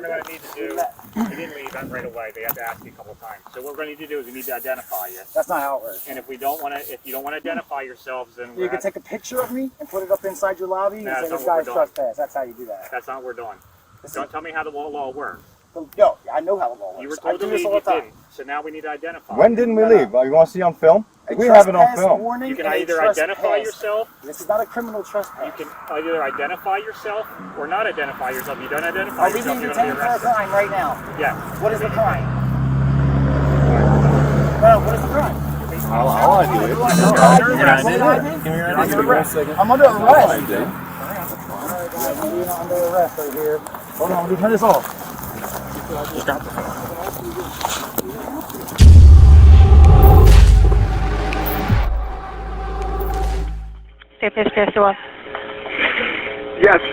we're going to need to do, you didn't leave that right away. They had to ask you a couple of times. So what we're going to need to do is we need to identify you. That's not how it works. And if you don't want to identify yourselves, then you can take a picture of me and put it up inside your lobby and say this guy's trespass. That's how you do that. That's not what we're doing. Don't tell me how the law works. Yo, I know how the law works. You were told to leave, you didn't. So now we need to identify. When didn't we leave? You want to see on film? We have it on film. You can either identify yourself. This is not a criminal trespass. You can either identify yourself or not identify yourself. You don't identify yourself. Are we being detained for a crime right now? Yeah. What is the crime? Well, what is the crime? All I did. I'm under arrest. I'm under arrest right here. Hold on, let me turn this off. Yes,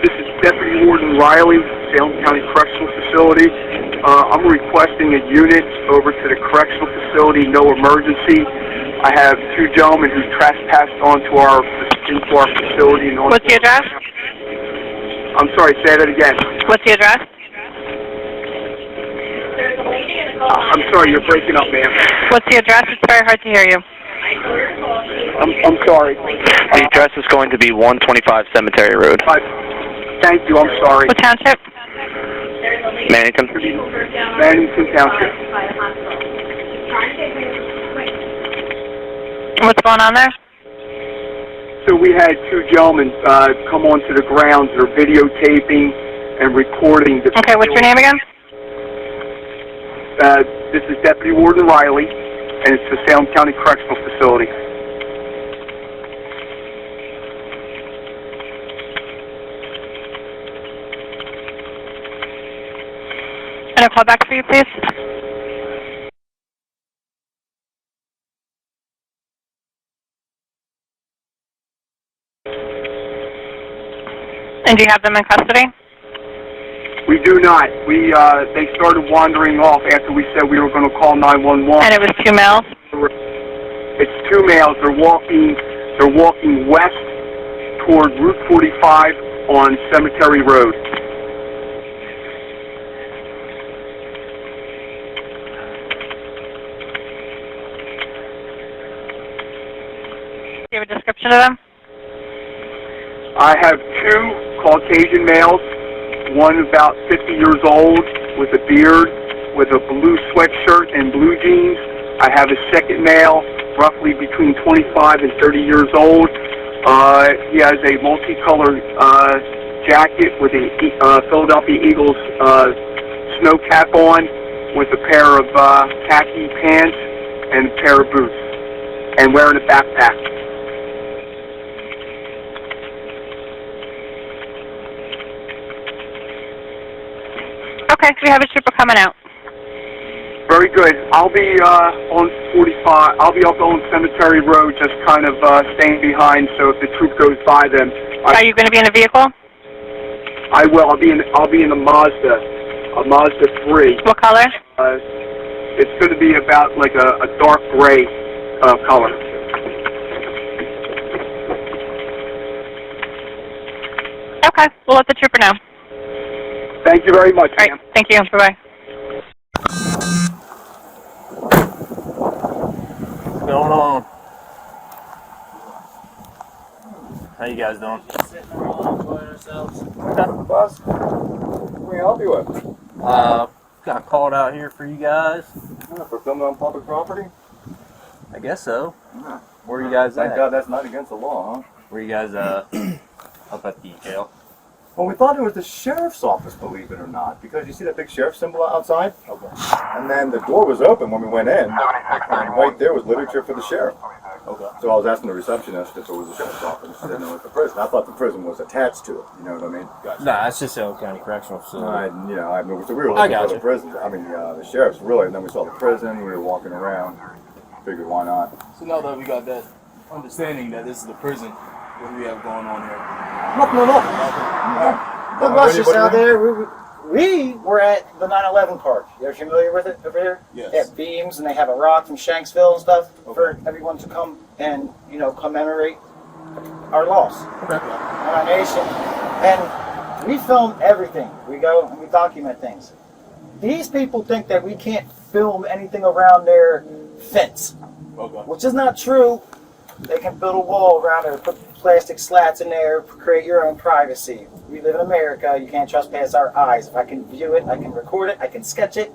this is Deputy Warden Riley, Salem County Correctional Facility. I'm requesting a unit over to the correctional facility, no emergency. I have two gentlemen who trespassed into our facility. What's the address? I'm sorry, say that again. What's the address? I'm sorry, you're breaking up, ma'am. What's the address? It's very hard to hear you. I'm sorry. The address is going to be 125 Cemetery Road. Thank you, I'm sorry. What township? Mannington. Mannington Township. What's going on there? So we had two gentlemen come onto the grounds. They're videotaping and recording. Okay, what's your name again? This is Deputy Warden Riley, and it's the Salem County Correctional Facility. Can I call back for you, please? And do you have them in custody? We do not. They started wandering off after we said we were going to call 911. And it was two males? It's two males. They're walking west toward Route 45 on Cemetery Road. Do you have a description of them? I have two Caucasian males, one about 50 years old with a beard, with a blue sweatshirt and blue jeans. I have a second male, roughly between 25 and 30 years old. He has a multicolored jacket with a Philadelphia Eagles snow cap on, with a pair of khaki pants and a pair of boots, and wearing a backpack. Okay, we have a trooper coming out. Very good. I'll be on 45. I'll be up on Cemetery Road, just kind of staying behind. So if the troop goes by them, Are you going to be in a vehicle? I will. I'll be in a Mazda 3. What color? It's going to be about like a dark gray color. Okay, we'll let the trooper know. Thank you very much, ma'am. All right, thank you. Bye-bye. What's going on? How you guys doing? Sitting around enjoying ourselves. Boss, what can we help you with? Got called out here for you guys. For filming on public property? I guess so. Yeah. Where are you guys Thank at? God that's not against the law, huh? Where you guys up at the jail? Well, we thought it was the sheriff's office, believe it or not, because you see that big sheriff symbol outside? Okay. And then the door was open when we went in, and right there was literature for the sheriff. Okay. So I was asking the receptionist if it was the sheriff's office. She didn't know it was the prison. I thought the prison was attached to it. You know what I mean? Gotcha. Nah, it's just Salem County Correctional Facility. I mean, so we were looking for the prison. I mean, the sheriff's really, and then we saw the prison. We were walking around. Figured, why not? So now that we got that understanding that this is the prison, what do we have going on here? Nothing. The buses out there. We were at the 9/11 park. You're familiar with it over here? Yes. They have beams and they have a rock from Shanksville and stuff for everyone to come and commemorate our loss, our nation. And We film everything. We go and we document things. These people think that we can't film anything around their fence, which is not true. They can build a wall around it, put plastic slats in there, create your own privacy. We live in America. You can't trespass our eyes. If I can view it, I can record it, I can sketch it.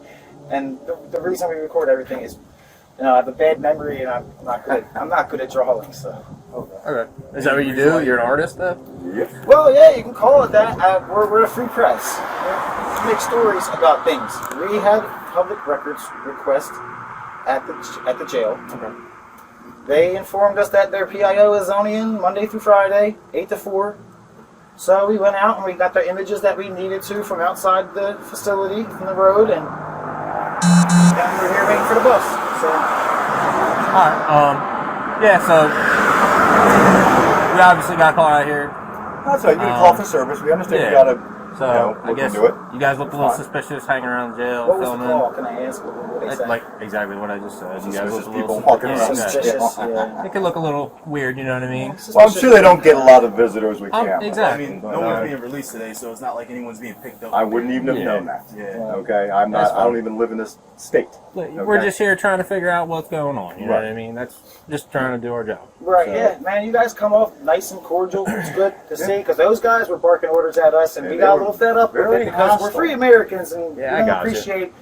And the reason we record everything is, I have a bad memory and I'm not good at drawing. So. Okay. Is that what you do? You're an artist, though? Yep. Well, yeah, you can call it that. We're a free press. We make stories about things. We had public records request at the jail. Okay. They informed us that their PIO is only in Monday through Friday, 8 to 4. So we went out and we got the images that we needed to from outside the facility, from the road, and we're here waiting for the bus. So. Alright, yeah, so we obviously got caught out here. That's right. You can call for service. We understand you gotta. So I guess do it. you guys look a little suspicious hanging around jail. What was filming. the call? Can I ask? What they said? Like exactly what I just said. You guys look a People little walking around. Suspicious. Yeah. It could look a little weird, you know what I mean? Well, I'm sure they don't get a lot of visitors with cameras. Exactly. I mean, no one's being released today, so it's not like anyone's being picked up. I wouldn't even have known that. Yeah. Okay, I'm not. I don't even live in this state. We're just here trying to figure out what's going on. You know what I mean? That's just trying to do our job. Right, So- yeah, man, you guys come off nice and cordial. It's good to see, because those guys were barking orders at us, and we they got a were little fed up with very it because we're hostile. free Americans, and Yeah, I we don't got you. appreciate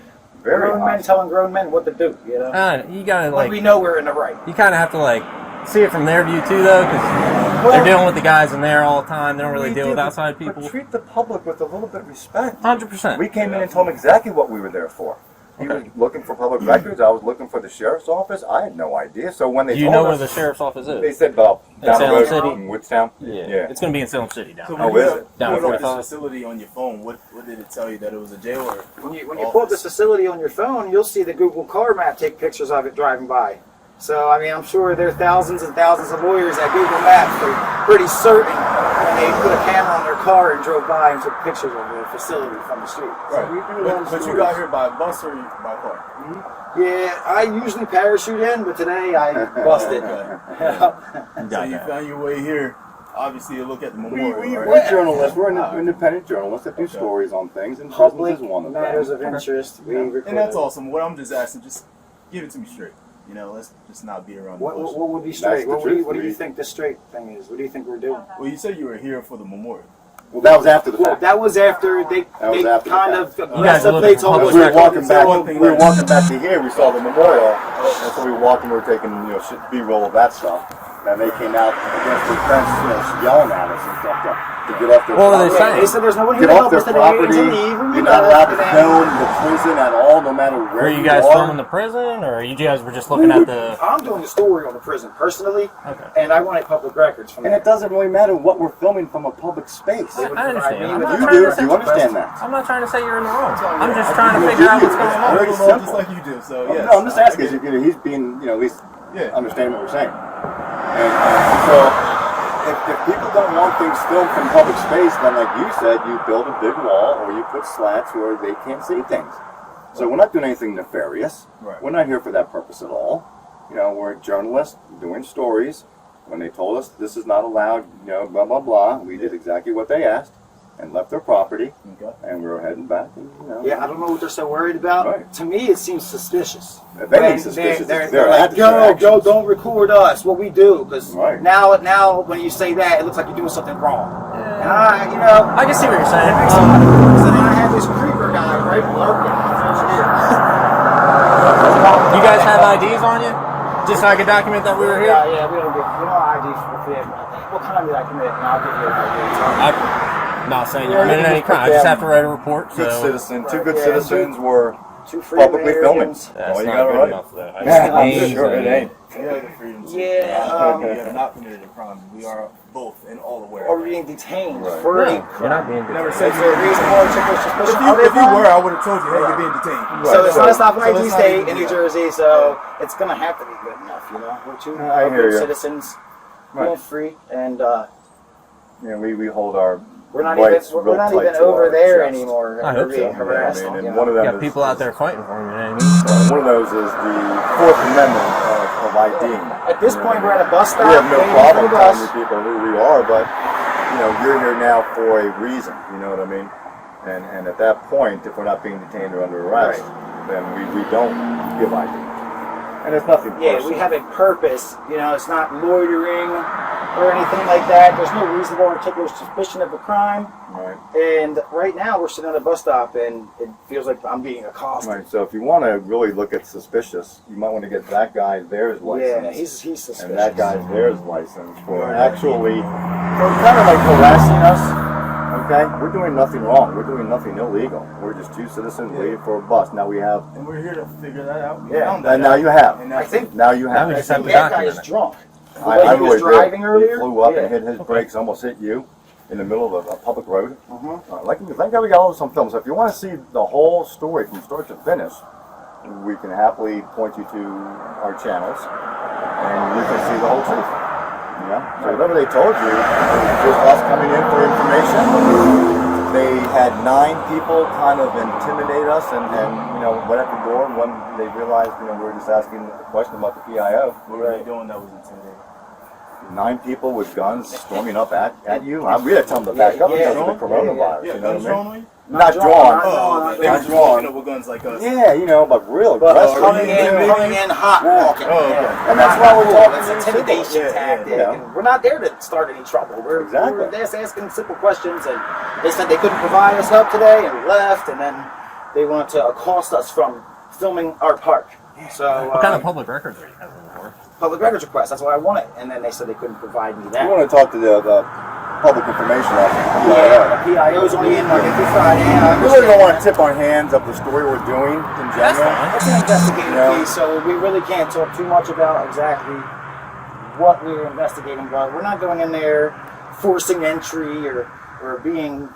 Very grown men hostile. telling grown men what to do, you know? You gotta When we know we're in the right. you kind of have to see it from their view too, though, because they're dealing with the guys in there all the time. They don't really deal with outside people. But treat the public with a little bit of respect. 100%. We came in and told them exactly what we were there for. He was looking for public records. I was looking for the sheriff's office. I had no idea. So when they Do you told know where us, the sheriff's office is? they said, "Well, down the Salem road City? in Woodstown." Yeah. It's going to be in Salem City down So there. Oh, when is you it? Down pulled up 45. this facility on your phone, what did it tell you, that it was a jail or? When you pull up this facility on your phone, you'll see the Google car map take pictures of it driving by. So, I mean, I'm sure there are thousands and thousands of lawyers at Google Maps are pretty certain when they put a camera on their car and drove by and took pictures of the facility from the street. So we do learn But you stories. got here by bus or by car? Yeah, I usually parachute in, but today I busted. So you found your way here. Obviously, you look at the memorial. We're journalists. We're independent journalists that do stories on things, and prisons Public is one of them. matters of interest. We record. And that's awesome. What I'm just asking, just give it to me straight. Let's just not be around the What bush. would be straight? the What truth. do you think the straight thing is? What do you think we're doing? Well, you said you were here for the memorial. Well, that was after the Well, fact. that was after they was after the kind fact. of You guys are aggressively looking told for us we public were walking back. one thing We were left. walking back to here. We saw the memorial, and so we were walking. We were taking B-roll of that stuff. And they came out against the fence, yelling at us and stuff to get off their What were they property. saying? They said there's no one here Get to off help their us today property. to leave. You're not allowed to film the prison at all, no matter where Were you guys filming the prison, or you guys were just looking at the... I'm doing a story on the prison personally, Okay. and I wanted public records from And it that. doesn't really matter what we're filming from a public space. They would I provide understand. me I'm with- not You trying do. to say You understand that? I'm not trying to say you're in the wrong. I'm just I trying to think figure out you what's do. going It's on. very Just simple. like you do. So yes. No, I'm just asking. He's being, at least Yeah. understand what we're saying. And so, if people don't want things filmed from public space, then like you said, you build a big wall or you put slats where they can't see things. So we're not doing anything nefarious. Right. We're not here for that purpose at all. We're journalists doing stories. When they told us this is not allowed, blah, blah, blah, we did exactly what they asked and left their property, Okay. and we were heading back. And, Yeah, I don't know what they're so worried about. Right. To me, it seems suspicious. If anything When suspicious, they're it's their like, actions. yo, don't record us, what we do, because Right. now when you say that, it looks like you're doing something wrong. And I can see what you're saying. so then I had this creeper guy right below me. You guys have IDs on you? Just so I can document that we were here? Yeah, we don't ID for it. What crime did I commit? And I'll give you an ID. I'm not saying you Yeah, committed you can any just crime. I put just them- have to write a report. Good So citizen, two good Yeah, citizens were Two free publicly filming. Americans. that's you not got it good right. enough, though. I Yeah, just I'm names sure it and- ain't. We have the freedom to Yeah, we have not committed a crime. We are both and all aware. Or of it. being detained Right. for No, any you're crime. not being Never detained. said Is there a reason why chicken was suspicious? If you were, I would have told you, hey, you're being detained. So it's not a stop and So ID let's not state even in do New that. Jersey, so it's gonna have to be good enough, We're two I hear good ya. citizens, Right. being free, and We hold our we're not rights even real tight over to our there chest. anymore. I We're hope being so. harassed. And you know. one of You them got is, people out there fighting for you, you know what I mean? one of those is the Fourth Amendment of IDing. At this point, we're at a bus stop. We have no waiting for problem the telling bus. you people who we are, but you're here now for a reason. You know what I mean? And at that point, if we're not being detained or under arrest, then we don't give ID. And it's nothing personal. Yeah, we have a purpose. It's not loitering or anything like that. There's no reasonable or particular suspicion of a crime. Right. And right now we're sitting at a bus stop and it feels like I'm being accosted. Right. So if you want to really look at suspicious, you might want to get that guy there's license. Yeah, he's suspicious. And that guy's there's license for actually kind of like harassing us. Okay, we're doing nothing wrong. We're doing nothing illegal. We're just two citizens waiting for a bus. Now we have. And we're here to figure that out. And now you have. I think now you have. Now we just have to that guy document is it. drunk. I he was driving earlier. He flew up and hit his brakes, almost hit you in the middle of a public road. Thank God we got all this on film. So if you want to see the whole story from start to finish, we can happily point you to our channels, and you can see the whole truth. Yeah. So whatever they told you, it was just us coming in for information. They had 9 people kind of intimidate us and went at the door when they realized we were just asking a question about the PIO. What were they doing that was intimidating? 9 people with guns storming up at you. We had to tell them to back up because of the coronavirus. Yeah, you know guns what I drawn mean? on you? Not drawn. They were just walking up with guns like us. Yeah, but real. Coming in hot, walking. And that's why we're talking. That's intimidation tactic. And we're not there to start any trouble. We're just asking simple questions, and they said they couldn't provide us help today, and we left. And then they wanted to accost us from filming our park. So What kind of public records are you having for? Public records request. That's what I wanted, and then they said they couldn't provide me that. We want to talk to the public information officer. Yeah, the PIO's only in Monday through Friday. We really don't want to tip our hands of the story we're doing in general. It's an investigative piece, so we really can't talk too much about exactly what we're investigating. But we're not going in there forcing entry or being,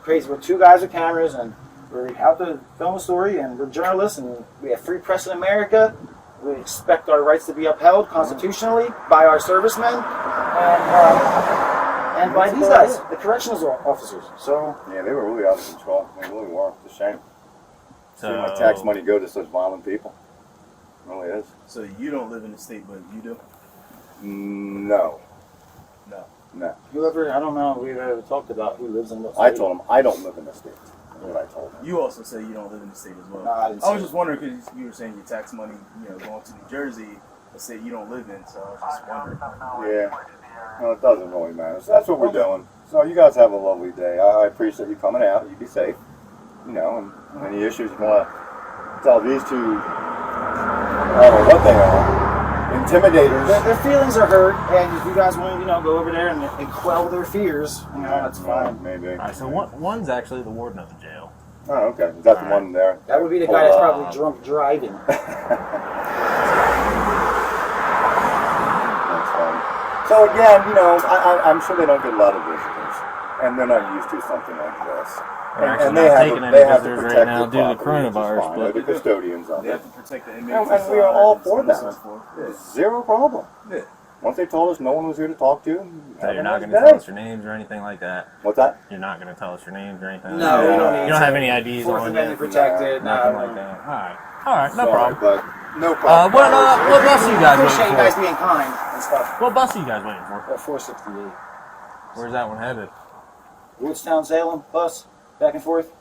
crazy. We're 2 guys with cameras, and we're out to film a story, and we're journalists, and we have free press in America. We expect our rights to be upheld constitutionally by our servicemen and by these guys, the corrections officers. So yeah, they were really out of control. They really were. It's a shame. So See my tax money go to such violent people. It really is. So you don't live in the state, but you do? No. whoever, I don't know, we've ever talked about who lives in what I state. told him I don't live in the state. That's what I told him. You also say you don't live in the state as well. No, I didn't I was say just wondering because you were saying your tax money, going to New Jersey, a state you don't live in. So I was just wondering. Yeah. No, it doesn't really matter. So that's what we're doing. So you guys have a lovely day. I appreciate you coming out. You be safe. And any issues you want to tell these two, I don't know what they are, intimidators. Their feelings are hurt, and if you guys want to, go over there and quell their fears, that's fine. Maybe. All right, so one's actually the warden of the jail. Oh, okay. Is that the one there? That would be the guy that's probably drunk driving. That's funny. So again, I'm sure they don't get a lot of visitors, and they're not used to something like this. We're actually And not taking any visitors right now due to the coronavirus, but the custodians of They it. have to protect the inmates. And we are all for that. Yeah. Zero problem. Yeah. Once they told us no one was here to talk to, so you're not going nice to tell day. us your names or anything like that. What's that? You're not going to tell us your names or anything. No, like we that? don't need You don't to. have any IDs Fourth on Amendment you. protected. Nothing like that. All right, no Sorry, problem. but no problem. What bus are you guys Appreciate you guys waiting being kind and stuff. for? What bus are you guys waiting for? 468. Where's that one headed? Woodstown, Salem, bus, back and forth.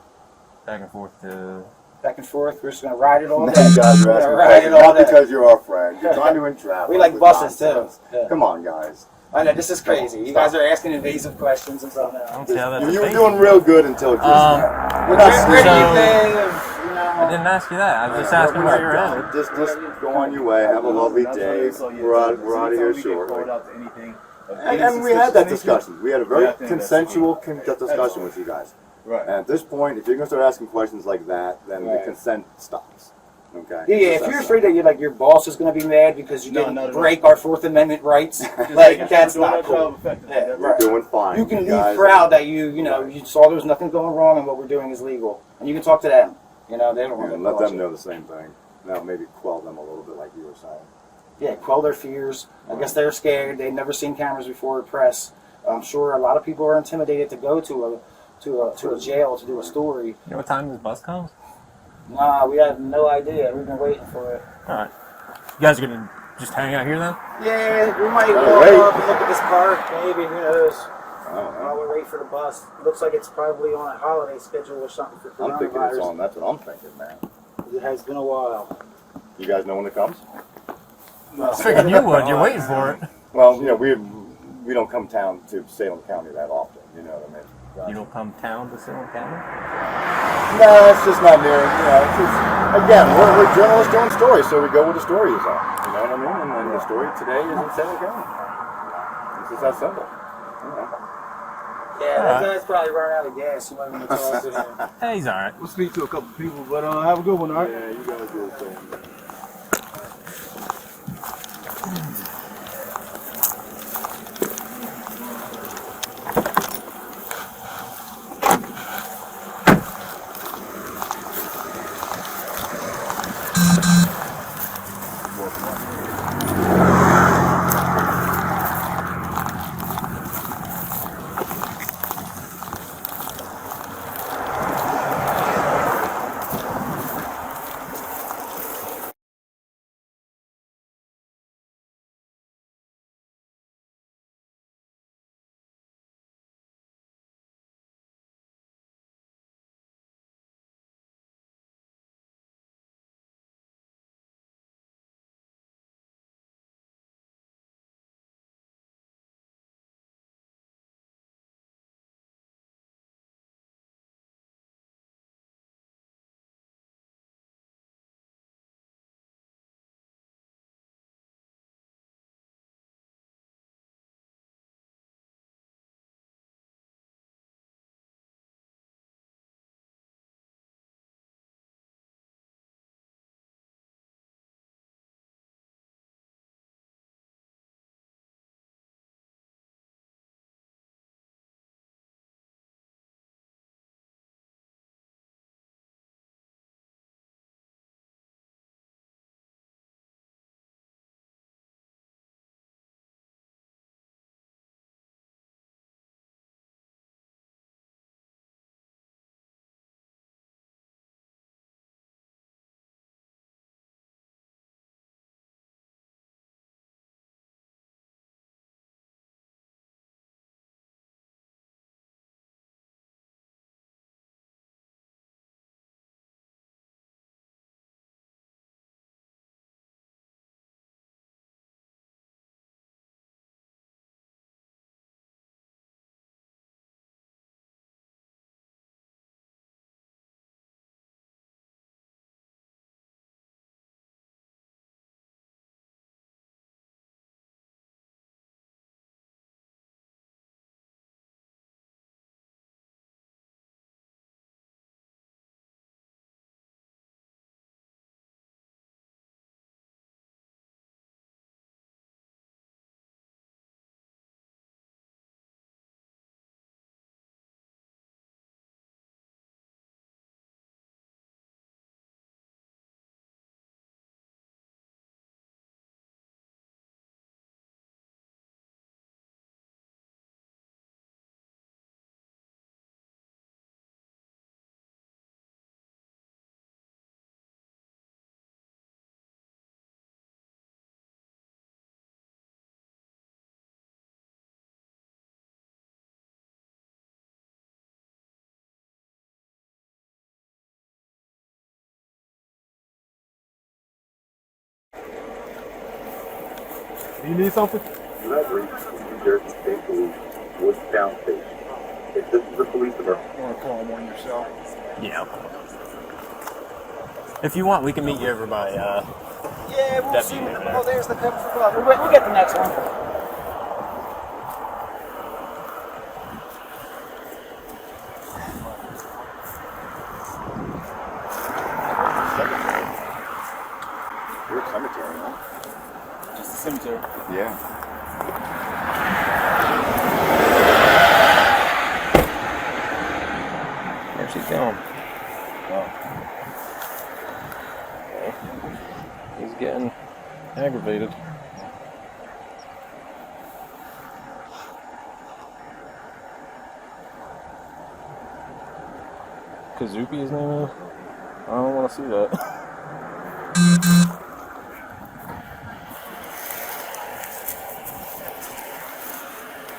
Back and forth to. Back and forth. We're just going to ride it all Now day. you guys are We're asking gonna ride questions, it all not day. because you're our friend. You're trying to entrap We us like with buses, too. nonsense. Yeah. Come on, guys. I know, this is crazy. You guys are asking invasive questions and stuff now. Don't tell that. You were doing real good until just now. We're not Where do you serious. think, I didn't ask you that. I was just asking where you're at. Just go on your way. Have a lovely day. We're out of here shortly. And we had that discussion. We had a very consensual discussion with you guys. Right. And at this point, if you're going to start asking questions like that, then the consent stops. Okay? Yeah, if you're afraid that your boss is going to be mad because you No, didn't not at break our Fourth Amendment rights, that's not cool. Yeah, We're doing fine. You can be guys. proud that you saw there was nothing going wrong and what we're doing is legal, and you can talk to them. They don't want to And let them know the same thing. Now maybe quell them a little bit, like you were saying. Yeah, quell their fears. I guess they're scared. They've never seen cameras before or press. I'm sure a lot of people are intimidated to go to a jail to do a story. You know what time this bus comes? Nah, we have no idea. We've been waiting for it. All right. You guys are gonna just hang out here then? Yeah, we might All walk right. up and look at this park. Maybe, who knows? All While we're waiting for the bus. Looks like it's probably on a holiday schedule or something for I'm thinking it's coronavirus. on. That's what I'm thinking, man. It has been a while. You guys know when it comes? No. I figured you would. You're waiting for it. Well, you know, we don't come down to Salem County that often. You know what I mean? You don't come town to Salem County? No, it's just not near. You know, it's just, again, we're journalists doing stories, so we go where the story is on. You know what I mean? And then the story today is in Salem County. It's just that simple. You know. Yeah, that guy's probably run out of gas. You might want to talk to him. Hey, he's alright. We'll speak to a couple people, but have a good one, all right? Yeah, you guys do the same. Do you need something? You have reached New Jersey State Police, Woodstown Station. If this is the police department. You want to call them on yourself? Yeah. If you want, we can meet you over by, Yeah, we'll see. Deputy. Oh, there's the picture club. We'll get the next one. You're a cemetery, huh? Just a cemetery. Yeah. Where's he going? He's getting aggravated. Kazuki, his name is? I don't want to see that.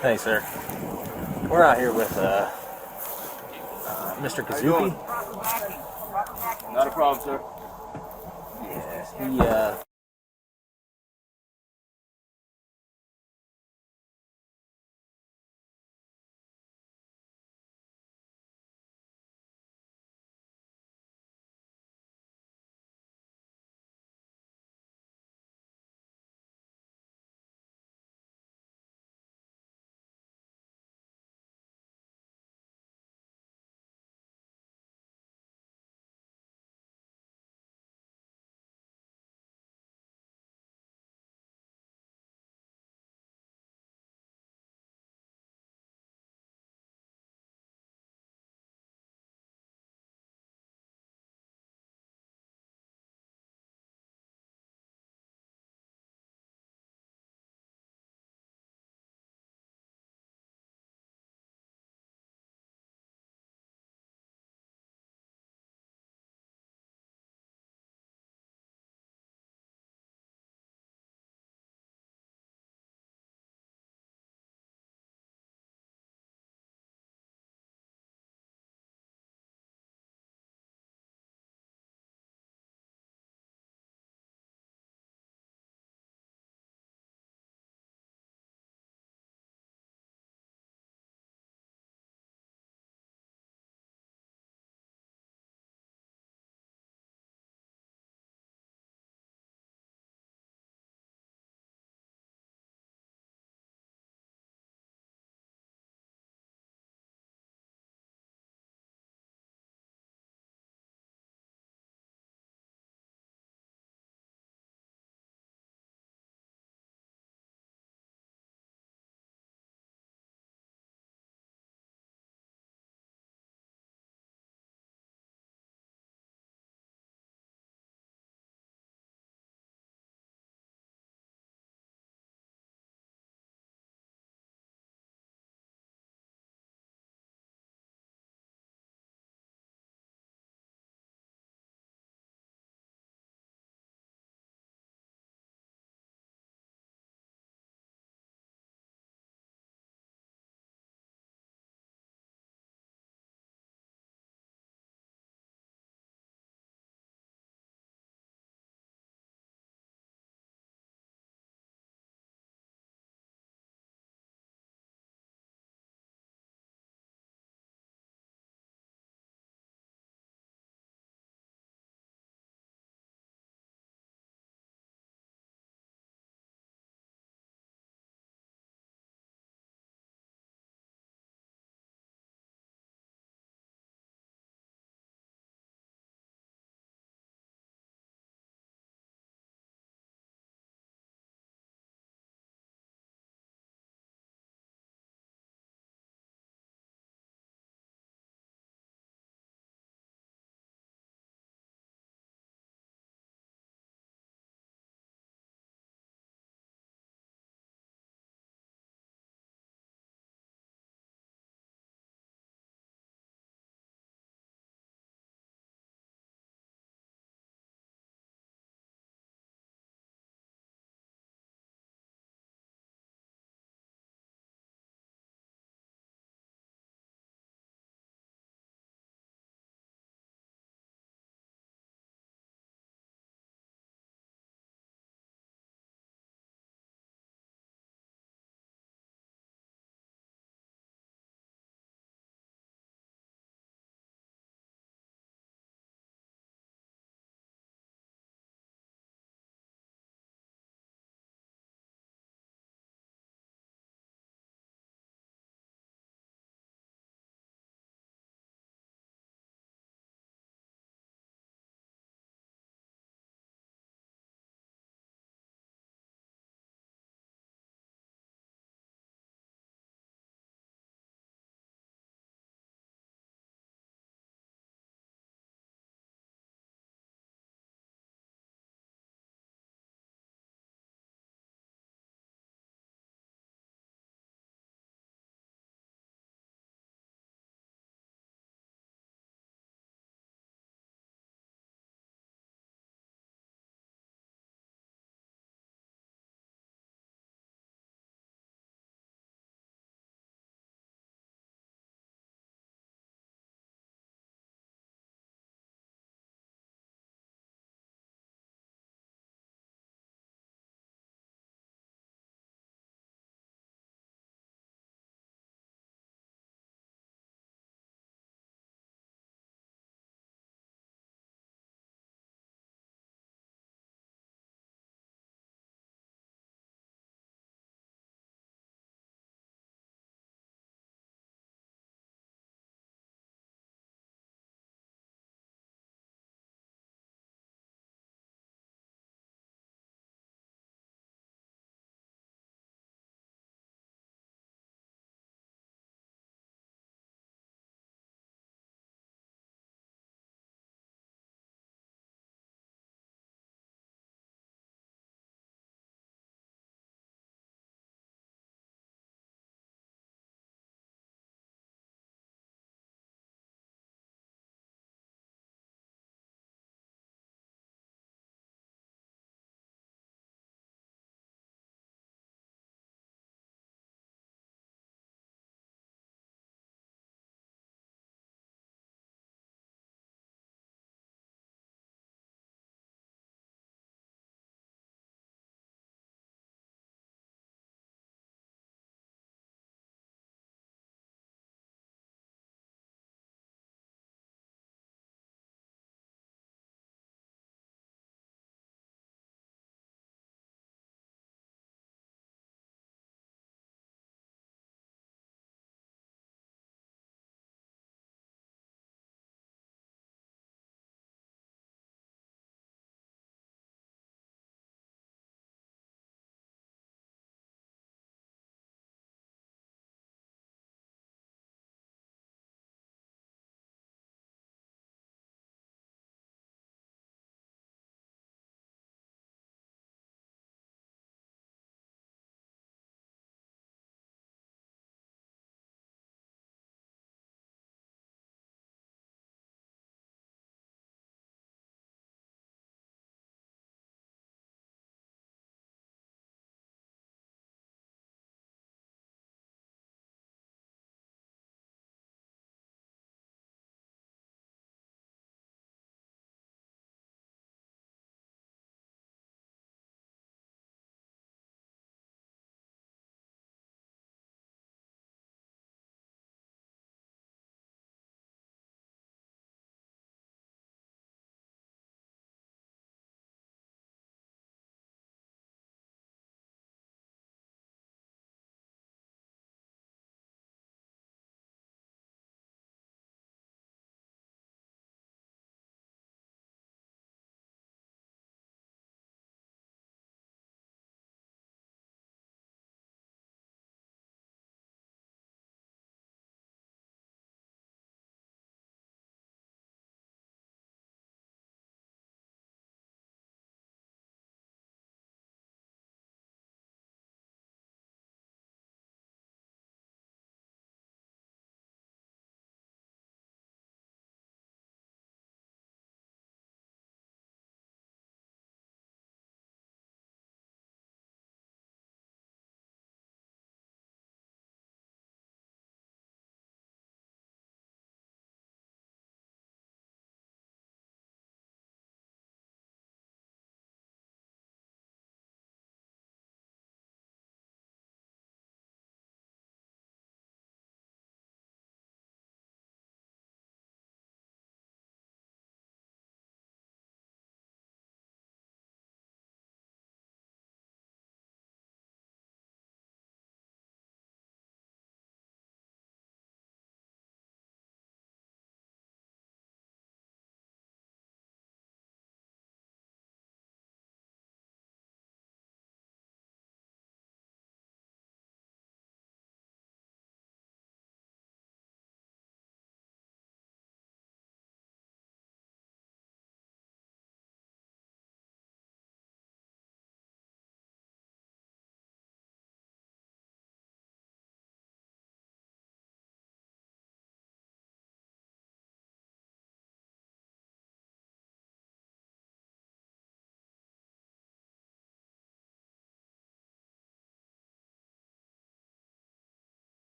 Hey, sir. We're out here with Mr. Kazuki. Not a problem, sir. Yeah, he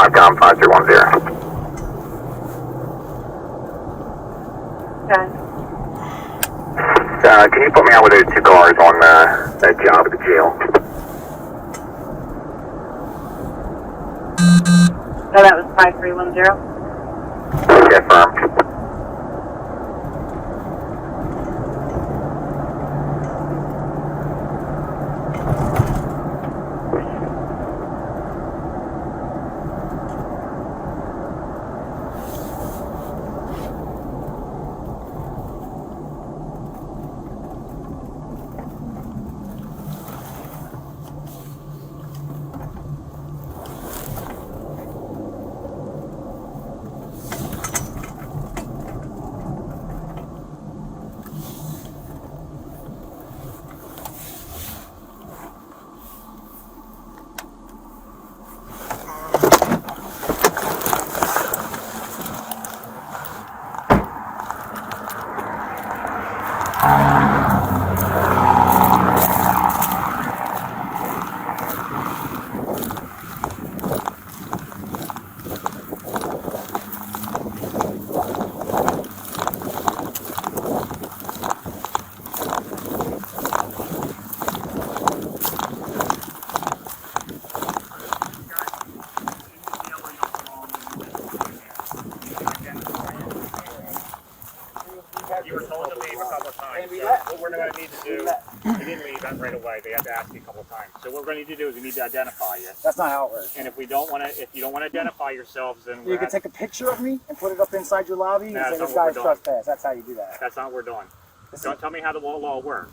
Bodycam 5310. Okay. Can you put me out with those 2 cars on that job at the jail? So that was 5310? Confirmed. You were told to leave a couple of times. So what we're going to need to do, you didn't leave that right away. They had to ask you a couple of times. So what we're going to need to do is we need to identify you. That's not how it works. And if you don't want to identify yourselves, then You can take a picture of me and put it up inside your lobby and No, say that's this not what guy's we're doing. trespass. That's how you do that. That's not what we're doing. Listen, Don't tell me how the law works.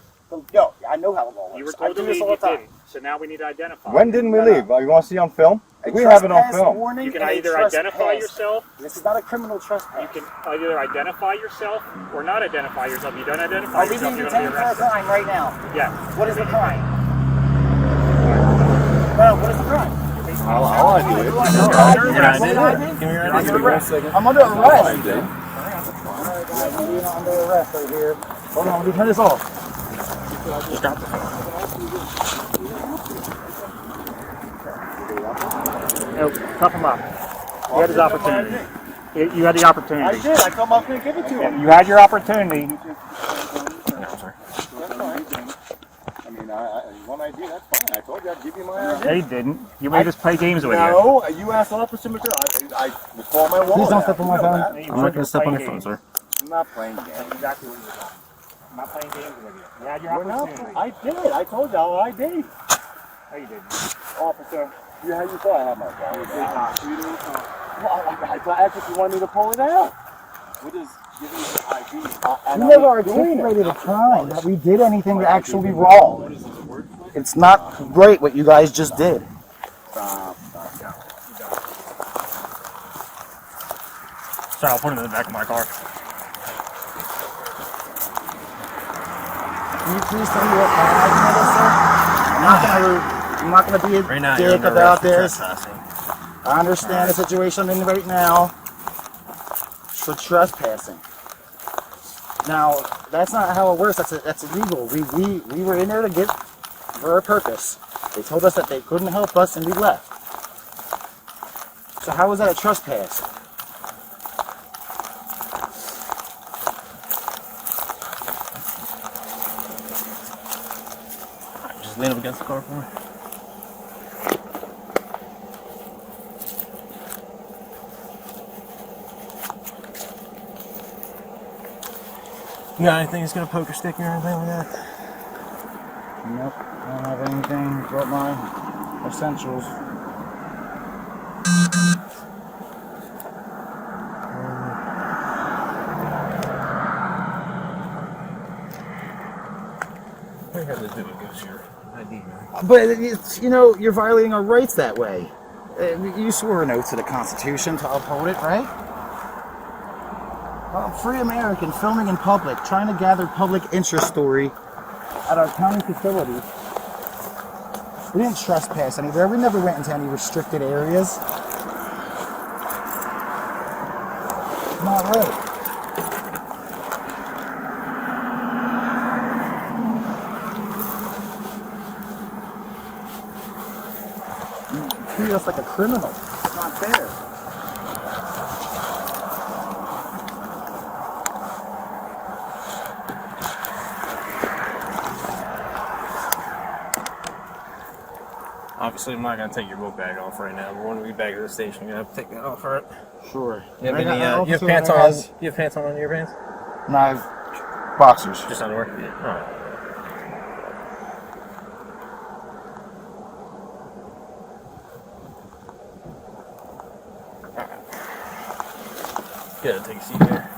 yo, I know how the law works. You were I told do to this leave, all you the time. didn't. So now we need to identify. When didn't we No, no. leave? You want to see on film? A We have it on trespass film. warning You can and a either identify trespass. yourself. This is not a criminal trespass. You can either identify yourself or not identify yourself. You don't identify Are we yourself, being you're going to detained be for a arrested. crime right now? Yes. What is the crime? Well, what is the crime? All I did. What is the ID? Give me your You're ID. under arrest. I'm under arrest. Alright, guys, you're under arrest right here. Hold on, let me turn this off. No, tough him up. You had his opportunity. You had the I opportunity. did. I told him I was going to give it to him. You had your opportunity. That's fine. I mean, one ID, that's fine. I told you I'd give you my ID. They didn't. You made us play games with you. No, you asked Officer Mitchell. I was calling my wallet. Please don't step on my phone. You I'm not going to step on your phone, sir. I'm not playing games. That's exactly what you were doing. I'm not playing games with you. You had your We're not. opportunity. I did. I told you I'll ID. No, you didn't. Officer, you thought I had my phone. I asked if you wanted me to pull it out. What is giving you the ID? You never articulated a crime that we did anything actually wrong. It's not great what you guys just did. Sorry, I'll put it in the back of my car. Can you please tell me what crime I committed, sir? I'm not gonna be a Right now, you're dick under about arrest for this. trespassing. I understand the situation I'm in right now for trespassing. Now, that's not how it works. That's illegal. We were in there to get for a purpose. They told us that they couldn't help us, and we left. So how was that a trespass? Just lean up against the car for me. You got anything that's gonna poke or stick or anything like that? Nope, I don't have anything but my essentials. All you have to do is your ID, man. But it's, you know, you're violating our rights that way. You swore an oath to the Constitution to uphold it, right? I'm a free American filming in public, trying to gather public interest story at our county facility. We didn't trespass anywhere. We never went into any restricted areas. Not right. You treat us like a criminal. It's not fair. Obviously, I'm not going to take your book bag off right now, but when we get back to the station, you're going to have to take that off, alright? Sure. You have, any, you have pants on? You have pants on under your pants? No, I have boxers. Just underwear? Yeah. Alright. Good, take a seat there.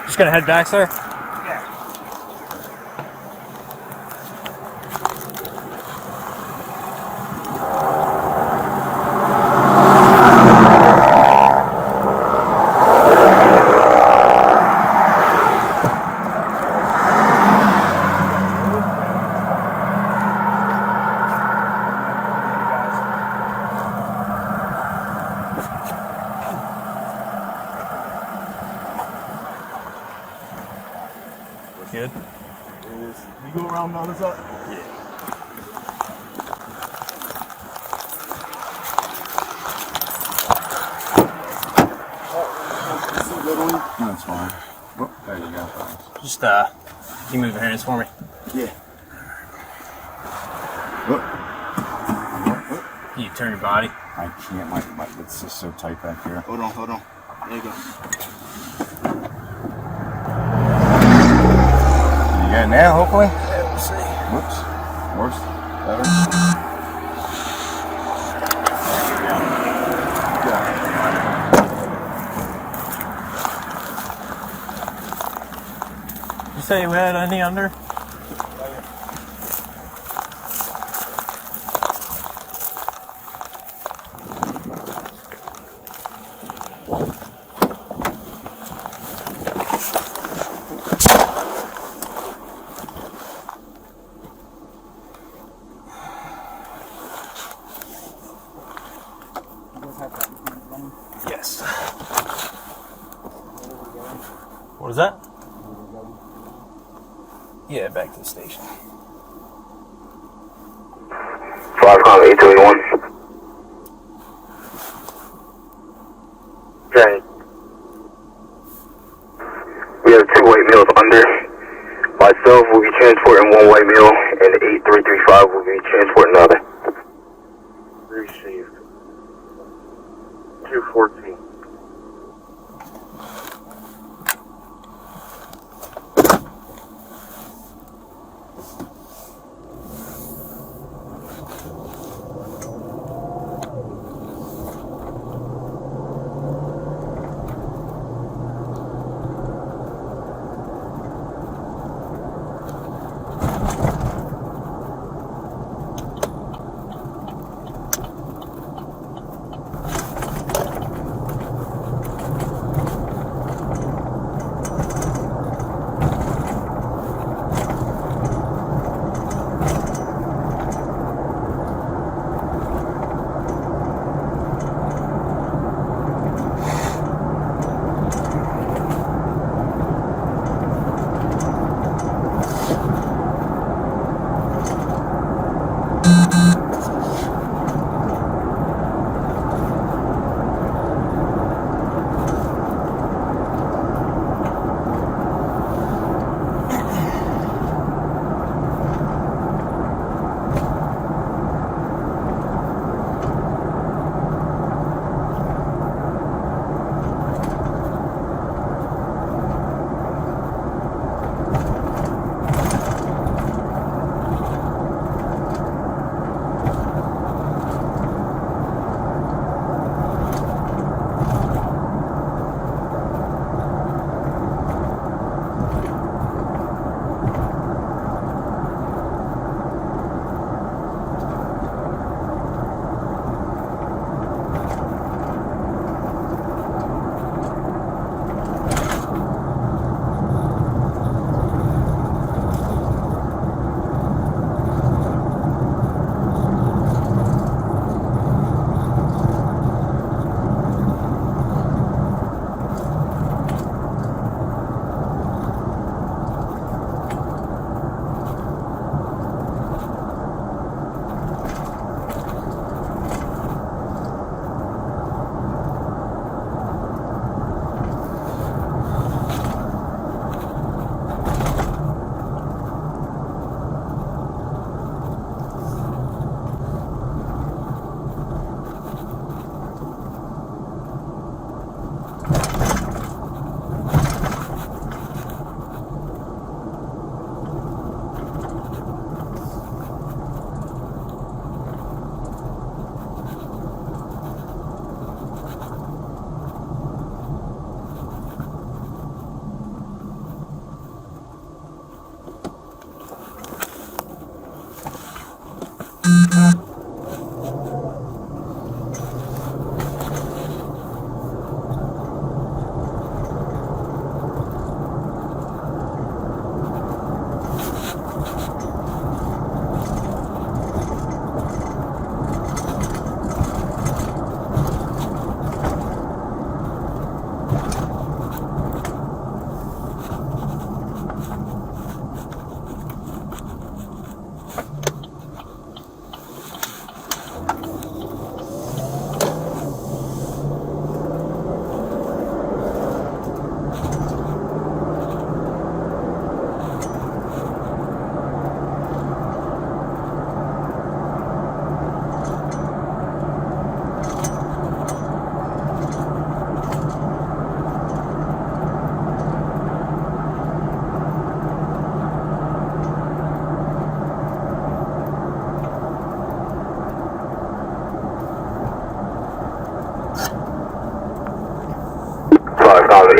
Just gonna head back, sir? Good. We go around the other side? Yeah. That's fine. Oh, there you go. Just, can you move your hands for me? Yeah. Can you turn your body? I can't. My it's just so tight back here. Hold on. There you go. You got it now, hopefully? Yeah, we'll see. Whoops. Worse. Better. You say you had any under? Yes. What is that? Yeah, back to the station. 5-821. Okay. We have 2 white males under. Myself will be transporting 1 white male, and 8335 will be transporting another. Received. 214.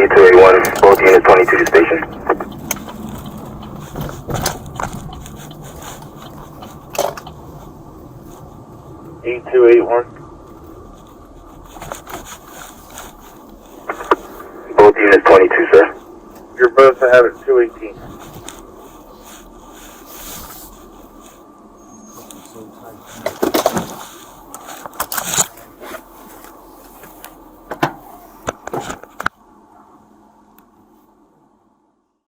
E281, both units 22 to station. E281. Both units 22, sir. You're both to have it 218. So tight.